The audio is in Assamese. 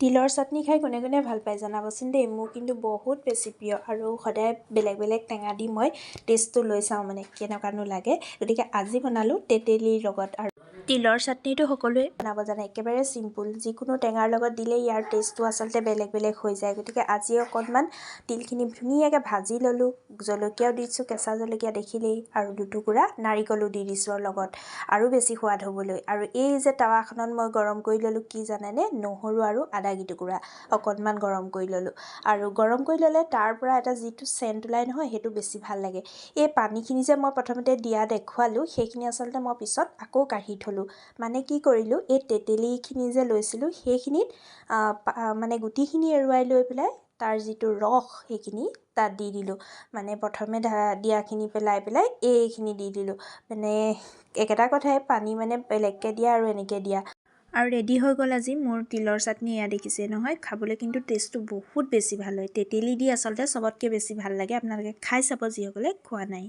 তিলৰ চাটনি খাই কোনে কোনে ভাল পায় জনাবচোন দেই। মোৰ কিন্তু বহুত বেছি প্ৰিয় আৰু সদায় বেলেগ বেলেগ টেঙা দি মই টেষ্টটো লৈ চাওঁ মানে কেনেকুৱানো লাগে। গতিকে আজি বনালোঁ তেতেলীৰ লগত। আৰু তিলৰ চাটনিটো সকলোৱে বনাব জানে, একেবাৰে চিম্পুল, যিকোনো টেঙাৰ লগত দিলে ইয়াৰ টেষ্টটো আচলতে বেলেগ বেলেগ হৈ যায়। গতিকে আজি অকণমান তিলখিনি ধুনীয়াকৈ ভাজি ল'লোঁ, জলকীয়াও দিছোঁ, কেঁচা জলকীয়া দেখিলেই, আৰু দুটুকুৰা নাৰিকলো দি দিছোঁ লগত আৰু বেছি সোৱাদ হ'বলৈ। আৰু এই যে টাৱাখনত মই গৰম কৰি ল'লোঁ কি জানেনে, নহৰু আৰু আদা গিটুকুৰা অকণমান গৰম কৰি ল'লোঁ। আৰু গৰম কৰি ল'লে তাৰ পৰা এটা যিটো চেণ্ট ওলাই নহয় সেইটো বেছি ভাল লাগে। এই পানীখিনি যে মই প্ৰথমতে দিয়া দেখুৱালোঁ সেইখিনি আচলতে মই পিছত আকৌ কাঢ়ি থ'লোঁ। মানে কি কৰিলোঁ, এই তেতেলীখিনি যে লৈছিলোঁ সেইখিনিত মানে গুটিখিনি এৰুৱাই লৈ পেলাই তাৰ যিটো ৰস সেইখিনি তাত দি দিলোঁ। মানে প্ৰথমে দিয়াখিনি পেলাই এইখিনি দি দিলোঁ। মানে একেটা কথাই, পানী মানে বেলেগকৈ দিয়া আৰু এনেকৈ দিয়া। আৰু ৰেডি হৈ গ'ল আজি মোৰ তিলৰ চাটনি। এয়া দেখিছে নহয়, খাবলৈ কিন্তু টেষ্টটো বহুত বেছি ভাল হয়। তেতেলী দি আচলতে চবতকৈ বেছি ভাল লাগে। আপোনালোকে খাই চাব যিসকলে খোৱা নাই।